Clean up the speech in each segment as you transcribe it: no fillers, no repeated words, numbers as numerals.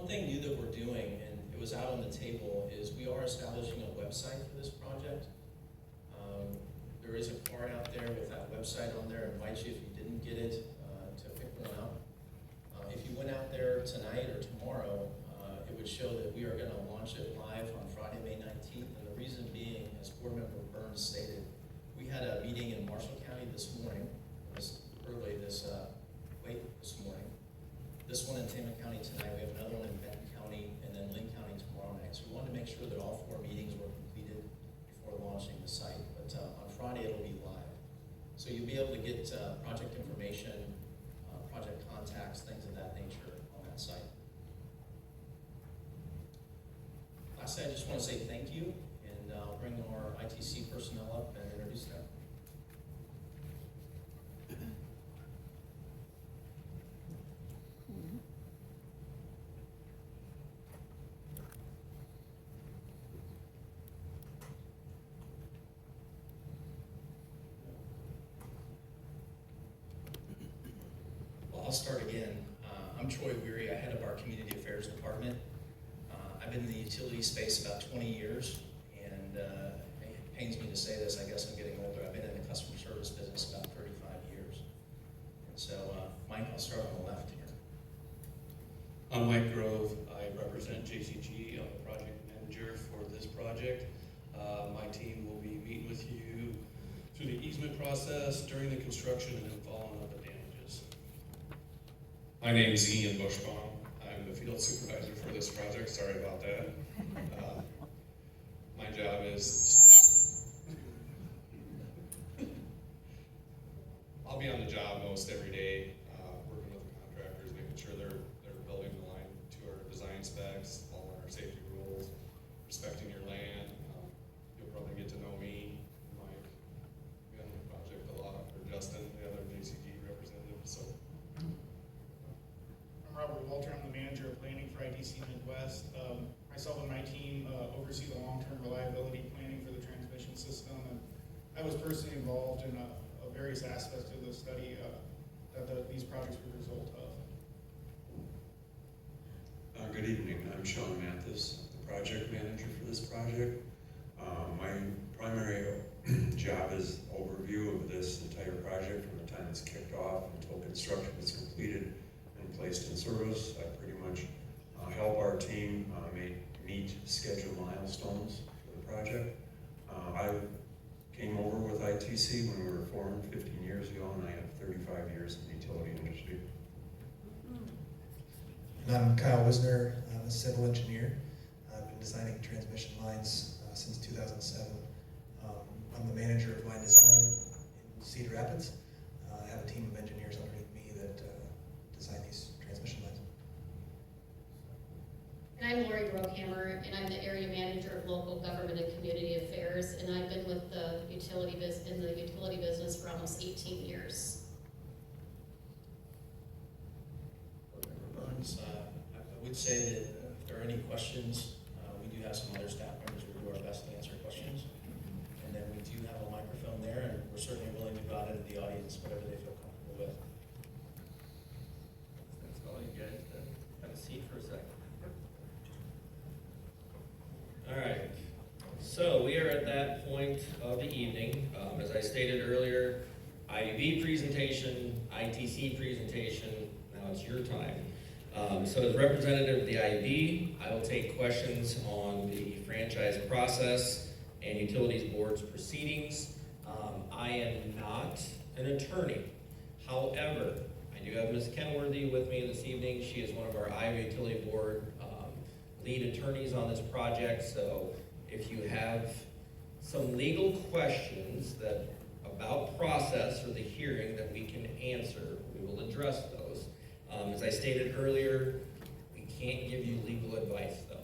thing new that we're doing, and it was out on the table, is we are establishing a website for this project. There is a card out there with that website on there. I invite you, if you didn't get it, to pick one up. If you went out there tonight or tomorrow, it would show that we are going to launch it live on Friday, May 19th. And the reason being, as Board Member Burns stated, we had a meeting in Marshall County this morning. It was early this morning. This one in Tama County tonight. We have another one in Benton County, and then Lynn County tomorrow night. So we wanted to make sure that all 4 meetings were completed before launching the site. But on Friday, it'll be live. So you'll be able to get project information, project contacts, things of that nature on that site. Lastly, I just want to say thank you, and I'll bring our ITC personnel up and introduce them. I'll start again. I'm Troy Weary. I head up our Community Affairs Department. I've been in the utility space about 20 years, and it pains me to say this, I guess I'm getting older. I've been in the customer service business about 35 years. And so, Mike, I'll start on the left here. I'm Mike Grove. I represent JCG. I'm the project manager for this project. My team will be meeting with you through the easement process, during the construction, and then following up the damages. My name is Ian Bushbaum. I'm the field supervisor for this project. Sorry about that. My job is, I'll be on the job most every day, working with the contractors, making sure they're building the line to our design specs, following our safety rules, respecting your land. You'll probably get to know me, Mike, we on the project a lot, or Justin, the other JCG representative. So. Robert Walter, I'm the manager of planning for ITC Midwest. Myself and my team oversee the long-term reliability planning for the transmission system, and I was personally involved in various aspects of the study that these projects were a result of. Good evening, I'm Sean Mathis, the project manager for this project. My primary job is overview of this entire project from the time it's kicked off until construction is completed and placed in service. I pretty much help our team meet schedule milestones for the project. I came over with ITC when we were formed 15 years ago, and I have 35 years in the utility industry. And I'm Kyle Wisner. I'm a civil engineer. I've been designing transmission lines since 2007. I'm the manager of line design in Cedar Rapids. I have a team of engineers underneath me that design these transmission lines. And I'm Lori Brookhammer, and I'm the area manager of local government and community affairs, and I've been with the utility business for almost 18 years. Burns, I would say that if there are any questions, we do have some other staff members who will do our best to answer questions. And then we do have a microphone there, and we're certainly willing to go out into the audience, whatever they feel comfortable with. That's all you guys to have a seat for a second. All right, so we are at that point of the evening. As I stated earlier, IUB presentation, ITC presentation, now it's your time. So as representative of the IUB, I will take questions on the franchise process and utilities board's proceedings. I am not an attorney. However, I do have Ms. Kenworthy with me this evening. She is one of our Iowa Utility Board lead attorneys on this project. So if you have some legal questions about process or the hearing that we can answer, we will address those. As I stated earlier, we can't give you legal advice though.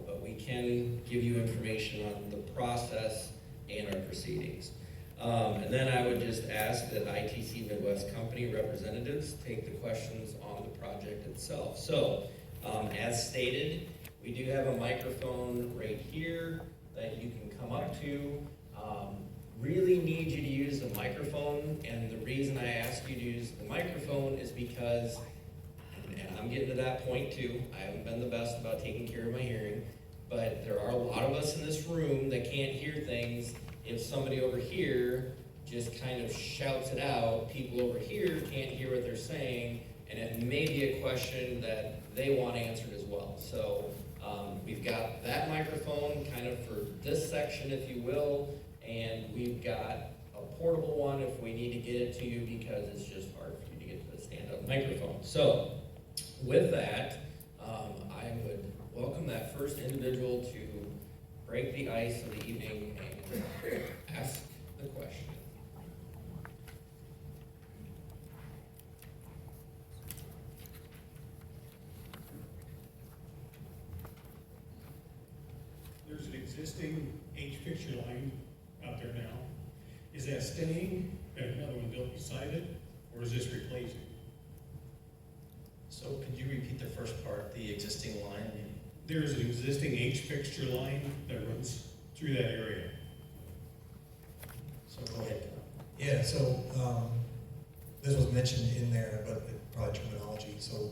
But we can give you information on the process and our proceedings. And then I would just ask that ITC Midwest Company representatives take the questions on the project itself. So, as stated, we do have a microphone right here that you can come up to. Really need you to use the microphone, and the reason I ask you to use the microphone is because in and I'm getting to that point too. I haven't been the best about taking care of my hearing, but there are a lot of us in this room that can't hear things. If somebody over here just kind of shouts it out, people over here can't hear what they're saying, and it may be a question that they want answered as well. So we've got that microphone kind of for this section, if you will, and we've got a portable one if we need to get it to you because it's just hard for you to get to the stand-up microphone. So with that, I would welcome that first individual to break the ice of the evening and ask the question. There's an existing H fixture line out there now. Is that staying, and another one built beside it, or is this replacing? So could you repeat the first part, the existing line? There's an existing H fixture line that runs through that area. So go ahead. Yeah, so this was mentioned in there, but probably terminology. So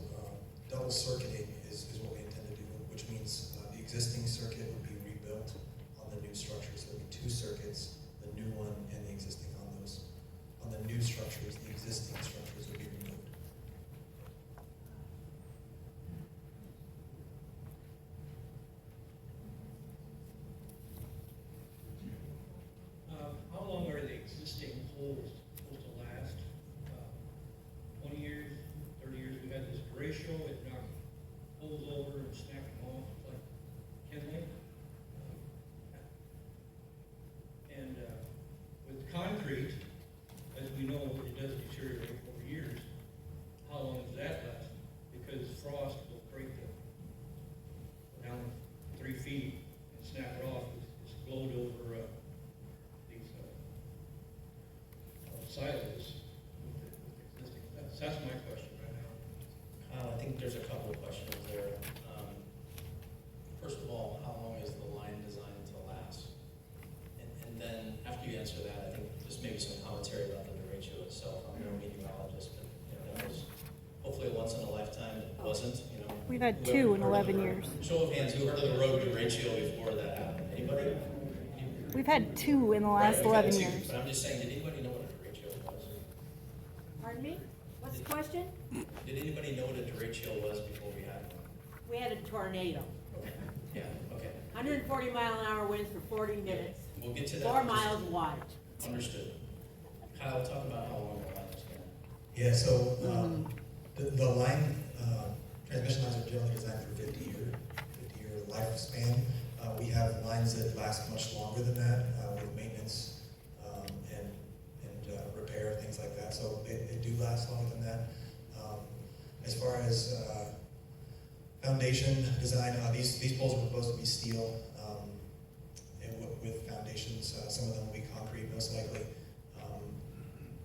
double circuiting is what we intend to do, which means the existing circuit would be rebuilt on the new structure. So it would be 2 circuits, the new one and the existing on those. On the new structures, the existing structures would be removed. How long are the existing poles supposed to last? 20 years, 30 years? We had this ratio, it knocked poles over and snapped them off, like kindling. And with concrete, as we know, it does deteriorate over years. How long does that last? Because frost will break it down 3 feet and snap it off. It's glowed over these silos with existing. That's my question right now. I think there's a couple of questions there. First of all, how long is the line designed to last? And then after you answer that, I think just maybe some commentary about the derecho itself. I'm no meteorologist, but that was hopefully a once in a lifetime. It wasn't, We've had 2 in 11 years. Show of hands, who heard of the road derecho before that happened? Anybody? We've had 2 in the last Right, 11 we've had 2, years. But I'm just saying, did anybody know what a derecho was? Pardon me? What's the question? Did anybody know what a derecho was before we had one? We had a tornado. Okay. Yeah, okay. 140 mile an hour winds for 40 minutes, We'll get to that. 4 miles wide. Understood. Kyle, talk about how long the line is going. Yeah, so the line, transmission lines are generally designed for 50-year lifespan. We have lines that last much longer than that with maintenance and repair, things like that. So they do last longer than that. As far as foundation design, these poles are proposed to be steel and with foundations. Some of them will be concrete, most likely.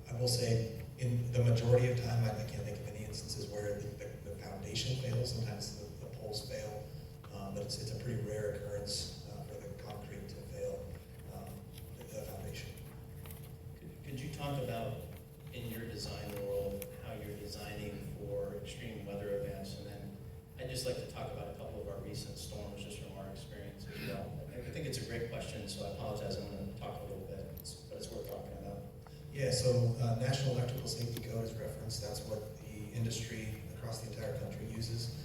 I will say, in the majority of time, I can't think of any instances where the foundation fails. Sometimes the poles fail, but it's a pretty rare occurrence for the concrete to fail the foundation. Could you talk about, in your design world, how you're designing for extreme weather events? And then I'd just like to talk about a couple of our recent storms, just from our experience as well. I think it's a great question, so I apologize, I'm going to talk a little bit, but it's worth talking about. Yeah, so National Electrical Safety Code is referenced. That's what the industry across the entire country uses.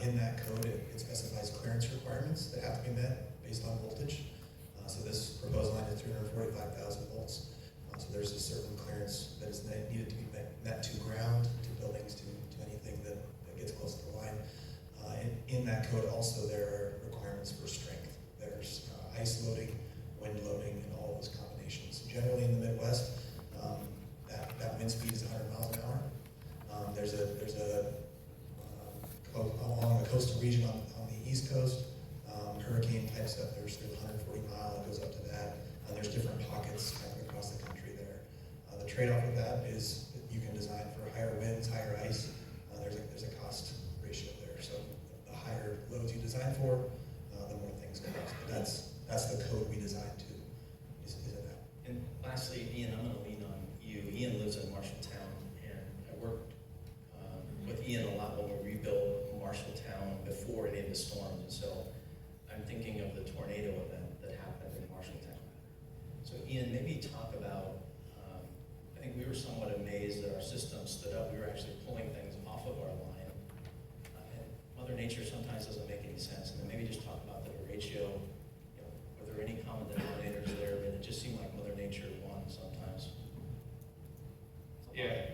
In that code, it specifies clearance requirements that have to be met based on voltage. So this proposed line is 345,000 volts. So there's a certain clearance that is needed to be met to ground, to buildings, to anything that gets close to the line. In that code also there are requirements for strength. There's ice loading, wind loading, and all of those combinations. Generally in the Midwest, that wind speed is 100 miles an hour. There's along the coastal region on the East Coast, hurricane type stuff, there's 140 mile, it goes up to that. There's different pockets kind of across the country there. The trade-off with that is that you can design for higher winds, higher ice. There's a cost ratio there. So the higher loads you design for, the more things cost. But that's the code we designed to, is in that. And lastly, Ian, I'm going to lean on you. Ian lives in Marshalltown, and I worked with Ian a lot when we rebuilt the storms. And so I'm thinking of the tornado event that happened in Marshalltown. So Ian, maybe talk about, I think we were somewhat amazed that our system stood up. We were actually pulling things off of our line. And Mother Nature sometimes doesn't make any sense. And then maybe just talk about the ratio. Were there any common denominators there? I mean, it just seemed like Mother Nature won sometimes. Yeah.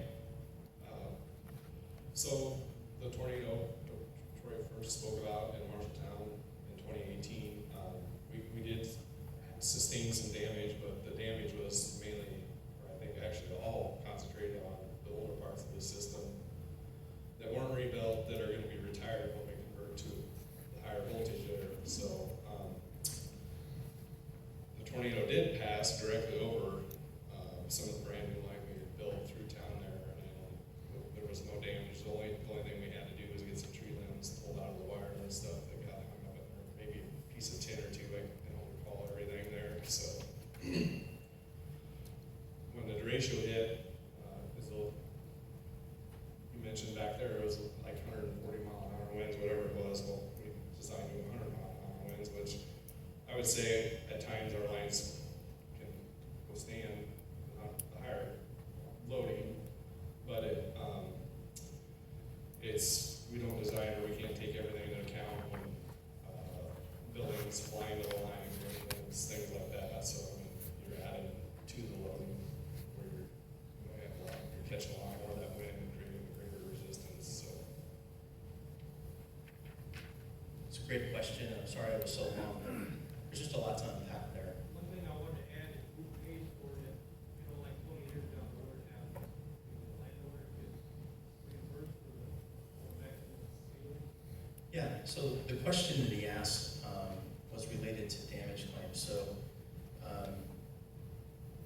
So the tornado Troy first spoke about in Marshalltown in 2018, we did sustain some damage, but the damage was mainly, or I think actually all concentrated on the older parts of the system that weren't rebuilt, that are going to be retired when we convert to the higher voltage there. So the tornado did pass directly over some of the brand new line we had built through town there, and there was no damage. The only thing we had to do was get some tree limbs pulled out of the wire and stuff that got hung up in there. Maybe a piece of tin or two. I don't recall everything there. So when the derecho hit, as you mentioned back there, it was like 140 mile an hour winds, whatever it was. Well, we designed to 100 mile an hour winds, which I would say at times our lines can withstand the higher loading, but we don't design, or we can't take everything into account when buildings flying to the line, things like that. So I mean, you're adding to the loading where you're catching a lot more of that wind and creating greater resistance. So It's a great question. I'm sorry I was so long, but there's just a lot to unpack there. One thing I wanted to add is who pays for it, like 20 years down the road now, the landowner gets reimbursed for the maximum ceiling. Yeah, so the question that he asked was related to damage claims. So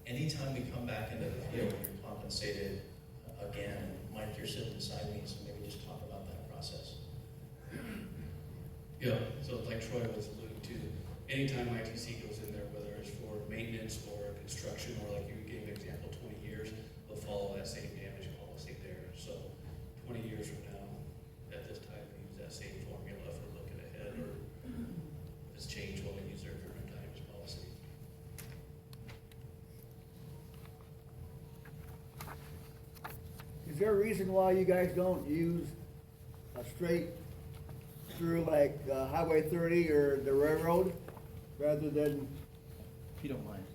anytime we come back into the field, you're compensated again. Mike, you're sitting beside me, so maybe just talk about that process. Yeah, so like Troy was alluding to, anytime ITC goes in there, whether it's for maintenance or construction, or like you gave an example, 20 years, they'll follow that same damage policy there. So 20 years from now, at this time, we use that same formula for looking ahead, or if it's changed, when we use their current damage policy. Is there a reason why you guys don't use a straight through like Highway 30 or the railroad rather than? If you don't mind.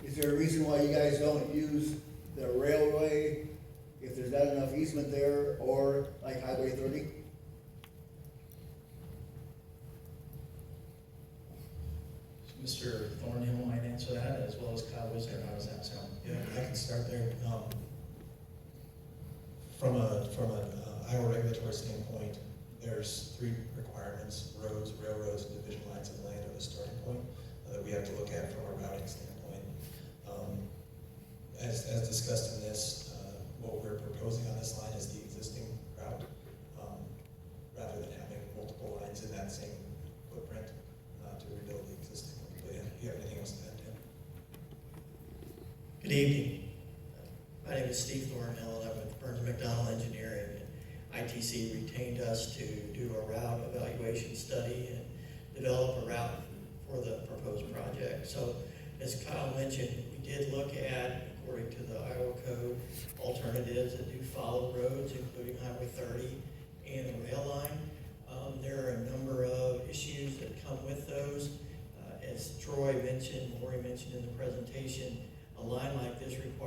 Is there a reason why you guys don't use the railway if there's not enough easement there, or like Highway 30? Mr. Thornhill might answer that, as well as Kyle Wisner. How does that sound? Yeah, I can start there. From an Iowa regulatory standpoint, there's 3 requirements: roads, railroads, and division lines of land are the starting point that we have to look at from a routing standpoint. As discussed in this, what we're proposing on this line is the existing route, rather than having multiple lines in that same footprint to rebuild the existing one. But yeah, do you have anything else to add, Tim? Good evening. My name is Steve Thornhill, and I'm with Burns McDonnell Engineering. And ITC retained us to do a route evaluation study and develop a route for the proposed project. So, as Kyle mentioned, we did look at, according to the Iowa Code, alternatives that do follow roads, including Highway 30 and the rail line. There are a number of issues that come with those. As Troy mentioned, Lori mentioned in the presentation, a line like this requires